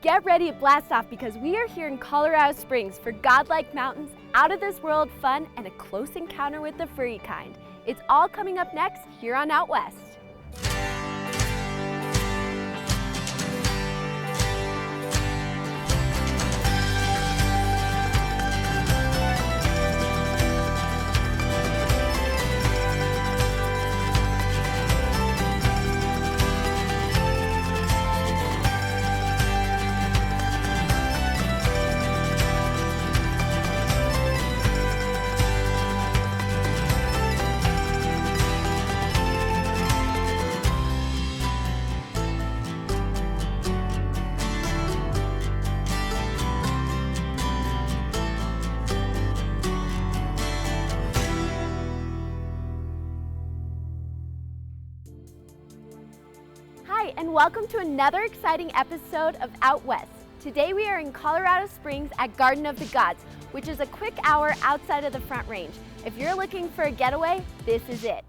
Get ready to blast off because we are here in Colorado Springs for godlike mountains, out of this world fun, and a close encounter with the furry kind. It's all coming up next here on Out West. Hi, and welcome to another exciting episode of Out West. Today we are in Colorado Springs at Garden of the Gods, which is a quick hour outside of the Front Range. If you're looking for a getaway, this is it.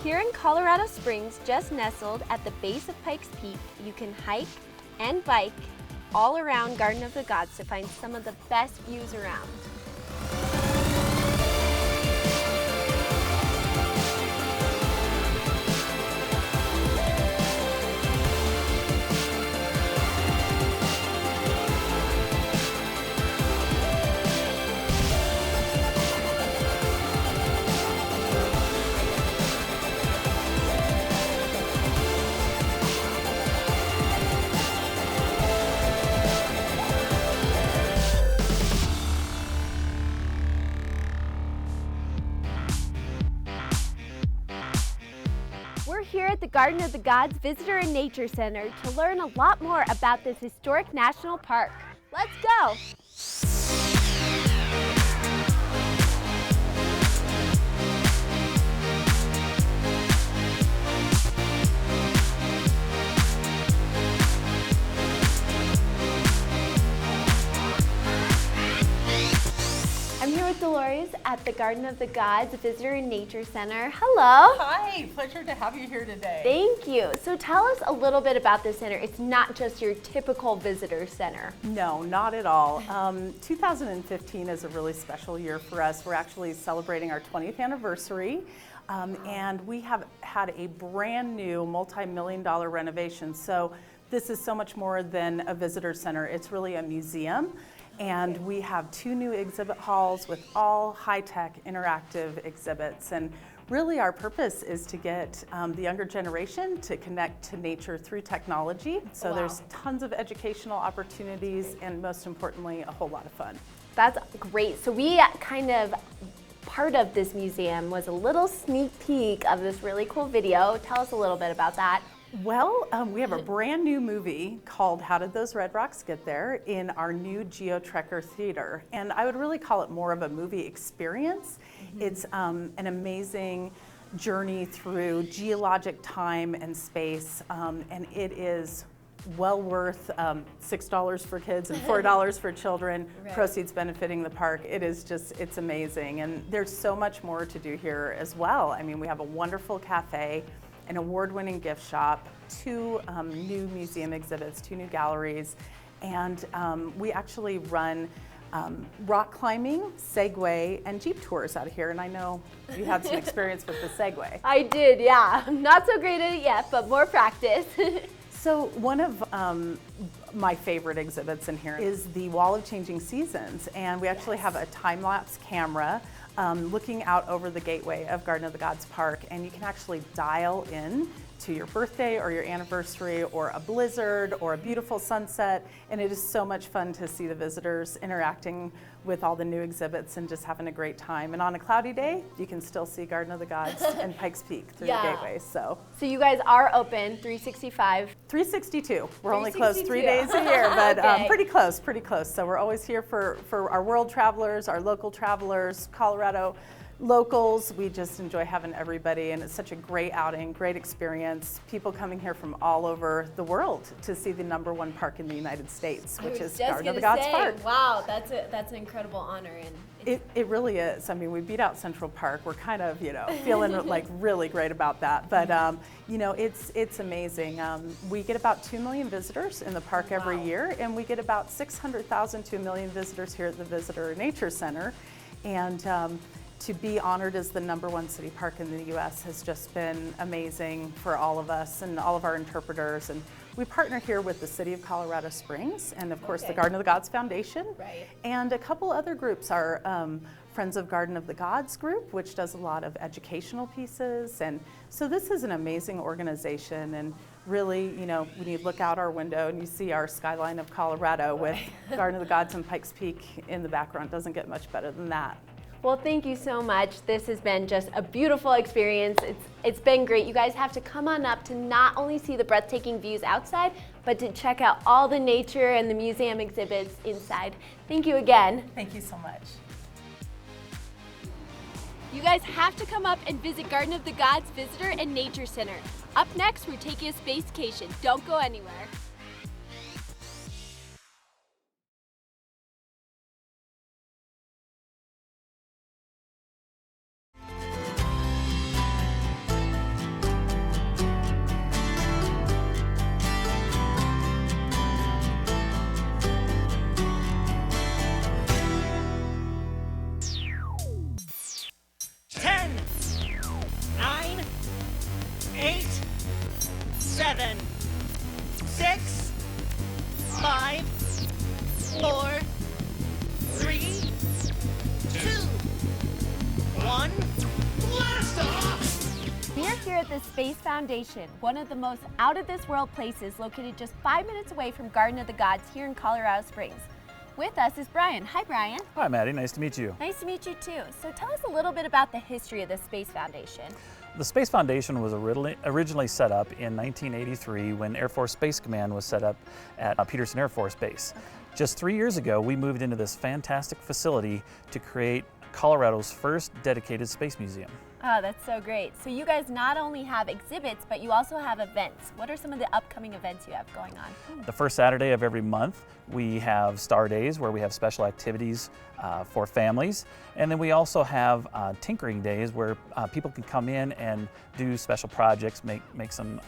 Here in Colorado Springs, just nestled at the base of Pikes Peak, you can hike and bike all around Garden of the Gods to find some of the best views around. We're here at the Garden of the Gods Visitor and Nature Center to learn a lot more about this historic national park. Let's go! I'm here with Dolores at the Garden of the Gods Visitor and Nature Center. Hello. Hi, pleasure to have you here today. Thank you. So tell us a little bit about this center. It's not just your typical visitor center. No, not at all. 2015 is a really special year for us. We're actually celebrating our 20th anniversary. And we have had a brand new multi-million-dollar renovation. So this is so much more than a visitor center. It's really a museum. And we have 2 new exhibit halls with all high-tech interactive exhibits. And really our purpose is to get the younger generation to connect to nature through technology. So there's tons of educational opportunities and most importantly, a whole lot of fun. That's great. So we part of this museum was a little sneak peek of this really cool video. Tell us a little bit about that. Well, we have a brand new movie called How Did Those Red Rocks Get There in our new GeoTrekker Theater. And I would really call it more of a movie experience. It's an amazing journey through geologic time and space, and it is well worth $6 for kids and $4 for children, right. Proceeds benefiting the park. It is just, it's amazing. And there's so much more to do here as well. I mean, we have a wonderful cafe, an award-winning gift shop, 2 new museum exhibits, 2 new galleries, and we actually run rock climbing, Segway, and Jeep tours out of here. And I know you had some experience with the Segway. I did, yeah. Not so great at it yet, but more practice. So one of my favorite exhibits in here is the Wall of Changing Seasons, and we actually have a time-lapse camera looking out over the gateway of Garden of the Gods Park, and you can actually dial in to your birthday or your anniversary or a blizzard or a beautiful sunset, and it is so much fun to see the visitors interacting with all the new exhibits and just having a great time. And on a cloudy day, you can still see Garden of the Gods and Pikes Peak through the gateway. So you guys are open 365? 362. We're only closed 3 days a year, but okay. Pretty close. So we're always here for our world travelers, our local travelers, Colorado locals, we just enjoy having everybody, and it's such a great outing, great experience. People coming here from all over the world to see the #1 park in the United States, which is Garden of the Gods Park. Wow, that's an incredible honor, and it really is. I mean, we beat out Central Park. We're kind of, feeling like really great about that. But, it's amazing. We get about 2 million visitors in the park every year, and we get about 600,000 to 1 million visitors here at the Visitor Nature Center. And to be honored as the #1 city park in the U.S. has just been amazing for all of us and all of our interpreters. And we partner here with the City of Colorado Springs and, of course, the Garden of the Gods Foundation. Right. And a couple other groups. Our Friends of Garden of the Gods group, which does a lot of educational pieces. And so this is an amazing organization. And really, when you look out our window and you see our skyline of Colorado with Garden of the Gods and Pikes Peak in the background, doesn't get much better than that. Well, thank you so much. This has been just a beautiful experience. It's been great. You guys have to come on up to not only see the breathtaking views outside, but to check out all the nature and the museum exhibits inside. Thank you again. Thank you so much. You guys have to come up and visit Garden of the Gods Visitor and Nature Center. Up next, we're taking a spacecation. Don't go anywhere. Here at the Space Foundation, one of the most out-of-this-world places located just 5 minutes away from Garden of the Gods here in Colorado Springs. With us is Brian. Hi, Brian. Hi, Maddie. Nice to meet you. Nice to meet you, too. So tell us a little bit about the history of the Space Foundation. The Space Foundation was originally set up in 1983 when Air Force Space Command was set up at Peterson Air Force Base. Okay. Just 3 years ago, we moved into this fantastic facility to create Colorado's first dedicated space museum. Oh, that's so great. So you guys not only have exhibits, but you also have events. What are some of the upcoming events you have going on? The first Saturday of every month, we have Star Days, where we have special activities for families. And then we also have Tinkering Days, where people can come in and do special projects, make some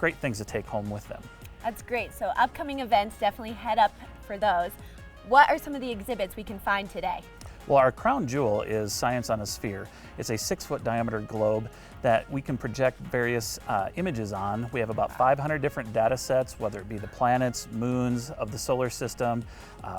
great things to take home with them. That's great. So upcoming events, definitely head up for those. What are some of the exhibits we can find today? Well, our crown jewel is Science on a Sphere. It's a 6-foot diameter globe that we can project various images on. We have about 500 different data sets, whether it be the planets, moons of the solar system,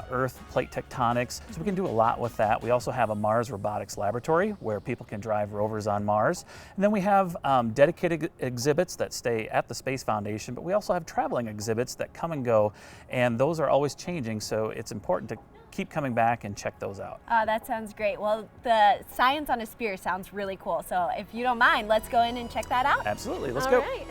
Earth, plate tectonics. So we can do a lot with that. We also have a Mars robotics laboratory where people can drive rovers on Mars. And then we have dedicated exhibits that stay at the Space Foundation, but we also have traveling exhibits that come and go, and those are always changing, so it's important to keep coming back and check those out. That sounds great. Well, the Science on a Sphere sounds really cool. So if you don't mind, let's go in and check that out. Absolutely, let's go. All right.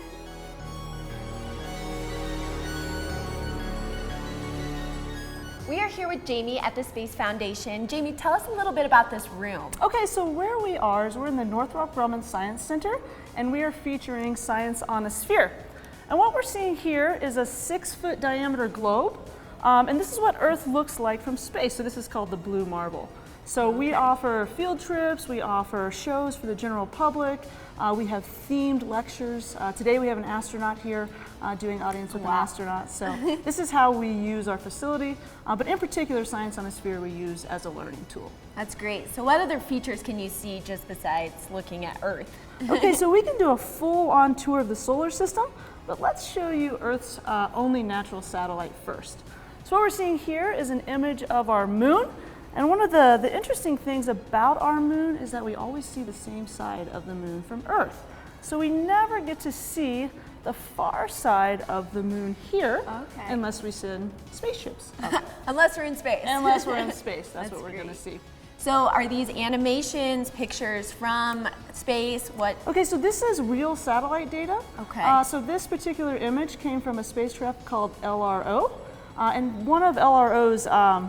We are here with Jamie at the Space Foundation. Jamie, tell us a little bit about this room. Okay, so where we are is we're in the Northrop Grumman Science Center, and we are featuring Science on a Sphere. And what we're seeing here is a 6-foot diameter globe. And this is what Earth looks like from space. So this is called the Blue Marble. So we offer field trips, we offer shows for the general public, we have themed lectures. Today we have an astronaut here doing audience with an astronaut. So this is how we use our facility, but in particular Science on a Sphere we use as a learning tool. That's great. So what other features can you see just besides looking at Earth? Okay, so we can do a full-on tour of the solar system, but let's show you Earth's only natural satellite first. So what we're seeing here is an image of our moon, and one of the interesting things about our moon is that we always see the same side of the moon from Earth. So we never get to see the far side of the moon here unless we send spaceships. Unless we're in space. Unless we're in space, that's what we're going to see. So are these animations, pictures from space? What? Okay, so this is real satellite data. Okay. So this particular image came from a spacecraft called LRO. And one of LRO's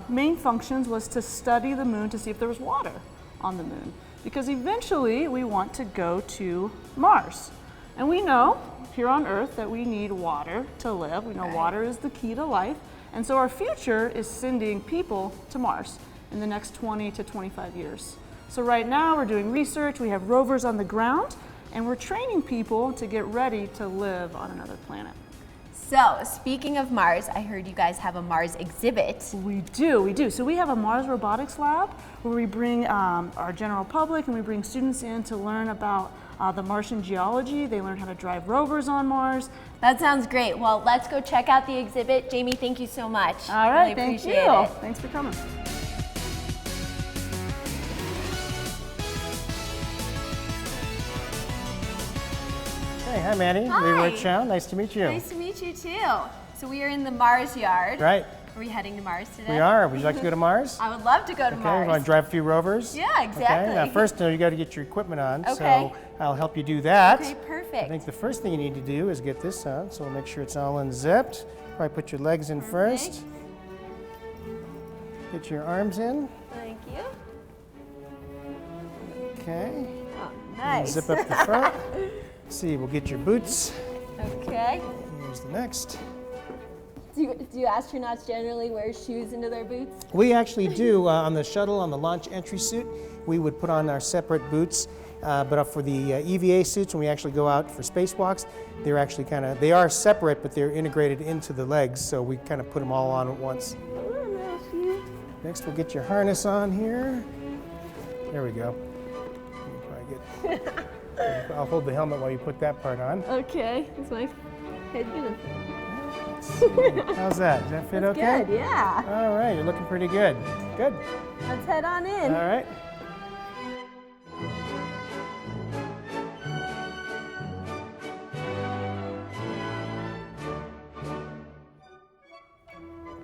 main functions was to study the moon to see if there was water on the moon. because eventually we want to go to Mars. And we know here on Earth that we need water to live. We know water is the key to life. And so our future is sending people to Mars in the next 20 to 25 years. So right now we're doing research, we have rovers on the ground, and we're training people to get ready to live on another planet. So, speaking of Mars, I heard you guys have a Mars exhibit. We do. So we have a Mars robotics lab where we bring our general public and we bring students in to learn about the Martian geology. They learn how to drive rovers on Mars. That sounds great. Well, let's go check out the exhibit. Jamie, thank you so much. All right, really thank appreciate you. it. Thanks for coming. Hey, hi Manny. Hi. Leroy Chow. Nice to meet you. Nice to meet you too. So we are in the Mars yard. Right. Are we heading to Mars today? We are. Would you like to go to Mars? I would love to go to Okay, Mars. we want to drive a few rovers? Yeah, exactly. Okay, now first you got to get your equipment on, Okay. so I'll help you do that. Okay, I perfect. think the first thing you need to do is get this on, so we'll make sure it's all unzipped. Probably put your legs in first. Get your arms in. Thank you. Okay. Oh, nice. Zip up the front. Let's see, we'll get your boots. Okay. Here's the next. Do astronauts generally wear shoes into their boots? We actually do on the shuttle, on the launch entry suit, we would put on our separate boots. But for the EVA suits, when we actually go out for spacewalks, they're actually they are separate, but they're integrated into the legs, so we kind of put them all on at once. Next, we'll get your harness on here. There we go. You probably get, I'll hold the helmet while you put that part on. Okay. Is my head gonna... How's that? Does that fit okay? Good, yeah. All right, you're looking pretty good. Good. Let's head on in. All right.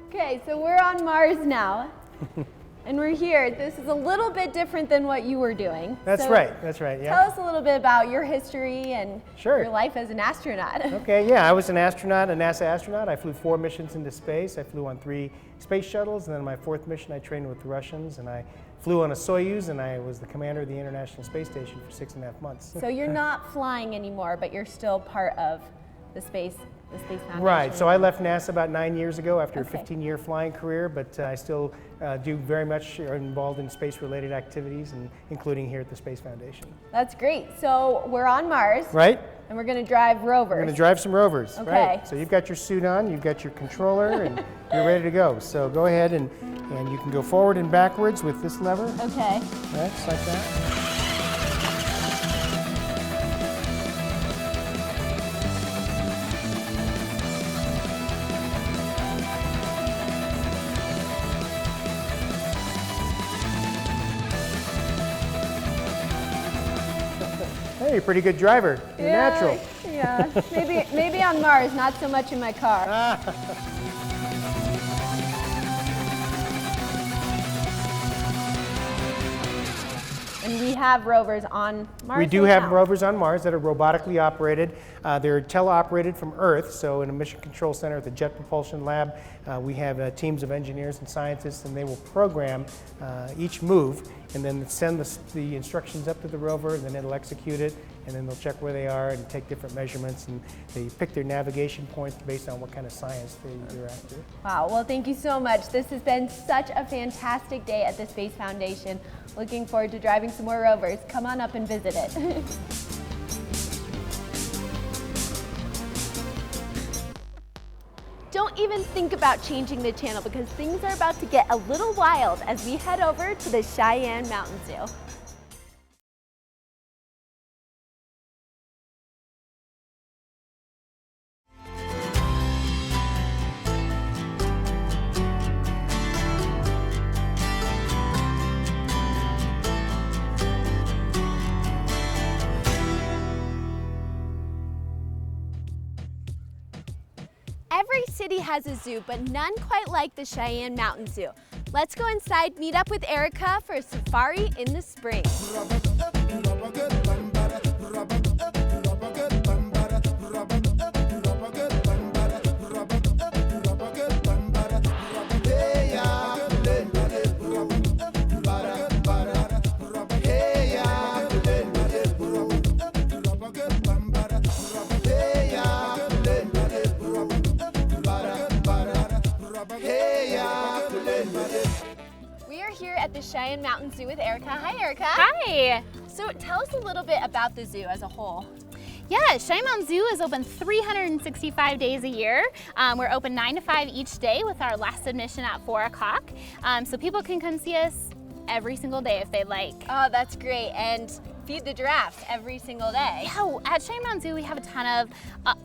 Okay, so we're on Mars now. And we're here. This is a little bit different than what you were doing. That's So right, yeah. Tell us a little bit about your history and Sure. your life as an astronaut. Okay, yeah, I was an astronaut, a NASA astronaut. I flew 4 missions into space. I flew on 3 space shuttles, and then my 4th mission I trained with the Russians, and I flew on a Soyuz, and I was the commander of the International Space Station for 6.5 months. So you're not flying anymore, but you're still part of the Space Foundation. Right, so I left NASA about 9 years ago after Okay. a 15-year flying career, but I still do very much involved in space-related activities, and including here at the Space Foundation. That's great. So we're on Mars. Right? And we're going to drive rovers. We're going to drive some rovers. Okay. Right. So you've got your suit on, you've got your controller, and you're ready to go. So go ahead and you can go forward and backwards with this lever. Okay. Right, just like that. Hey, you're a pretty good driver. You're natural. Yeah. Maybe on Mars, not so much in my car. And we have rovers on Mars. We do right have now. rovers on Mars that are robotically operated. They're teleoperated from Earth, so in a mission control center at the Jet Propulsion Lab, we have teams of engineers and scientists, and they will program each move and then send the instructions up to the rover, and then it'll execute it, and then they'll check where they are and take different measurements, and they pick their navigation points based on what kind of science they're after. Wow, well, thank you so much. This has been such a fantastic day at the Space Foundation. Looking forward to driving some more rovers. Come on up and visit it. Don't even think about changing the channel because things are about to get a little wild as we head over to the Cheyenne Mountain Zoo. Every city has a zoo, but none quite like the Cheyenne Mountain Zoo. Let's go inside, meet up with Erica for a safari in the spring. Hey, Cheyenne Mountain Zoo with Erica. Hi, Erica. Hi. So tell us a little bit about the zoo as a whole. Yeah, Cheyenne Mountain Zoo is open 365 days a year. We're open 9 to 5 each day with our last admission at 4 o'clock. So people can come see us every single day if they'd like. Oh, that's great. And feed the giraffes every single day. Yeah, at Cheyenne Mountain Zoo we have a ton of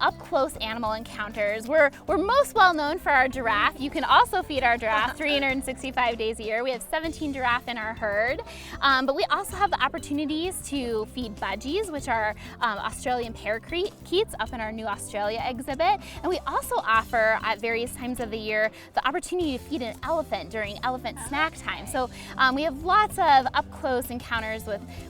up-close animal encounters. We're most well known for our giraffe. You can also feed our giraffe 365 days a year. We have 17 giraffe in our herd, but we also have the opportunities to feed budgies, which are Australian parakeets up in our New Australia exhibit. And we also offer at various times of the year the opportunity to feed an elephant during elephant snack time. So we have lots of up-close encounters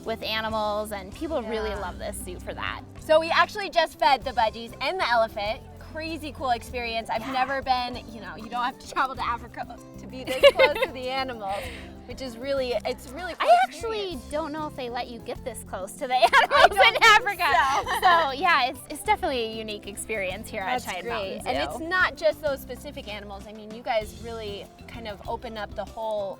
with animals, and people really love this zoo for that. So we actually just fed the budgies and the elephant. Crazy cool experience. I've never been, you don't have to travel to Africa to be this close to the animals, which is really, it's really cool. I actually don't know if they let you get this close to the animals in Africa. So yeah, it's definitely a unique experience here at Cheyenne Mountain Zoo. And it's not just those specific animals. I mean, you guys really kind of open up the whole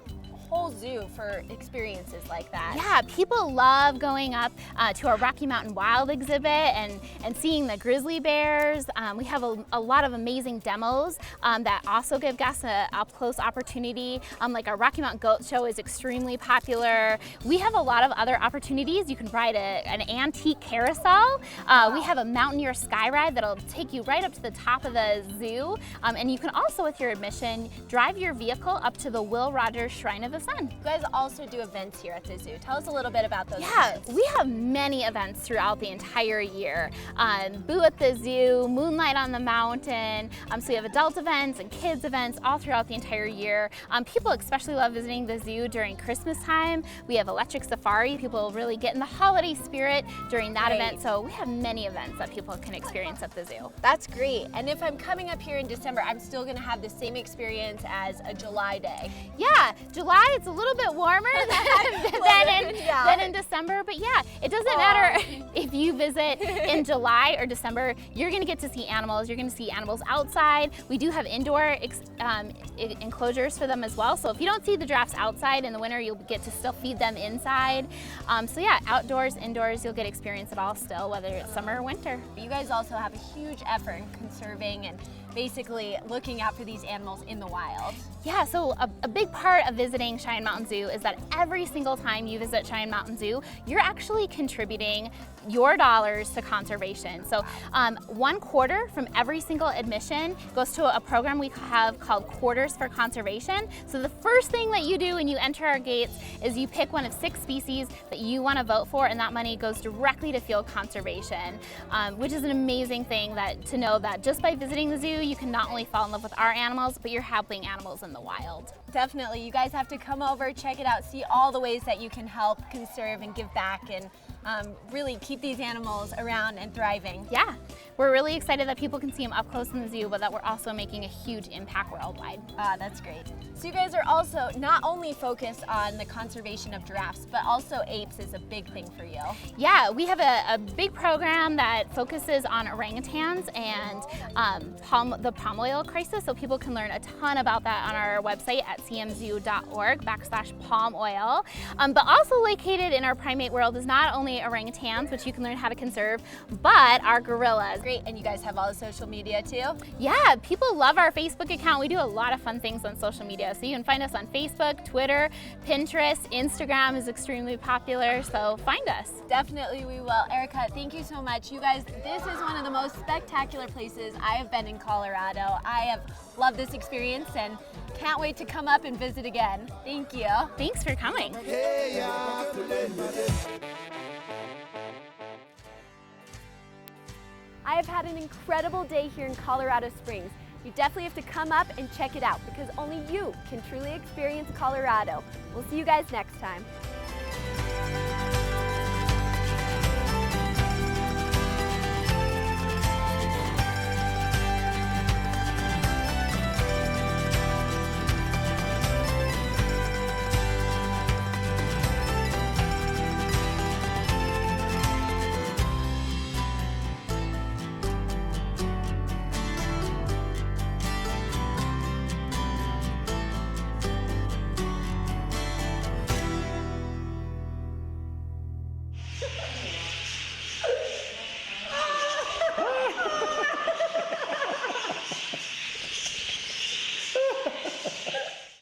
zoo for experiences like that. Yeah, people love going up to our Rocky Mountain Wild exhibit and seeing the grizzly bears. We have a lot of amazing demos that also give guests an up-close opportunity. Like our Rocky Mountain Goat Show is extremely popular. We have a lot of other opportunities. You can ride an antique carousel. We have a Mountaineer Sky Ride that'll take you right up to the top of the zoo. And you can also, with your admission, drive your vehicle up to the Will Rogers Shrine of the Sun. You guys also do events here at the zoo. Tell us a little bit about those events. We have many events throughout the entire year. Boo at the Zoo, Moonlight on the Mountain. So we have adult events and kids events all throughout the entire year. People especially love visiting the zoo during Christmas time. We have Electric Safari. People really get in the holiday spirit during that event. So we have many events that people can experience at the zoo. That's great. And if I'm coming up here in December, I'm still going to have the same experience as a July day. Yeah, July, it's a little bit warmer than in December, but yeah, it doesn't matter if you visit in July or December, you're gonna get to see animals. You're gonna see animals outside. We do have indoor enclosures for them as well, so if you don't see the giraffes outside in the winter, you'll get to still feed them inside. So yeah, outdoors, indoors, you'll get experience it all still, whether it's summer or winter. You guys also have a huge effort in conserving and basically looking out for these animals in the wild. Yeah, so a big part of visiting Cheyenne Mountain Zoo is that every single time you visit Cheyenne Mountain Zoo, you're actually contributing your dollars to conservation. So 1/4 from every single admission goes to a program we have called Quarters for Conservation. So the first thing that you do when you enter our gates is you pick one of 6 species that you want to vote for, and that money goes directly to field conservation, which is an amazing thing to know that just by visiting the zoo, you can not only fall in love with our animals, but you're helping animals in the wild. Definitely, you guys have to come over, check it out, see all the ways that you can help conserve and give back and really keep these animals around and thriving. Yeah, we're really excited that people can see them up close in the zoo, but that we're also making a huge impact worldwide. That's great. So you guys are also not only focused on the conservation of giraffes, but also apes is a big thing for you. Yeah, we have a big program that focuses on orangutans and the palm oil crisis, so people can learn a ton about that on our website at cmzoo.org/palm oil. But also located in our primate world is not only orangutans, which you can learn how to conserve, but our gorillas. Great, and you guys have all the social media too? Yeah, people love our Facebook account. We do a lot of fun things on social media. So you can find us on Facebook, Twitter, Pinterest, Instagram is extremely popular, so find us. Definitely we will. Erica, thank you so much. You guys, this is one of the most spectacular places I have been in Colorado. I have loved this experience and can't wait to come up and visit again. Thank you. Thanks for coming. I have had an incredible day here in Colorado Springs. You definitely have to come up and check it out because only you can truly experience Colorado. We'll see you guys next time.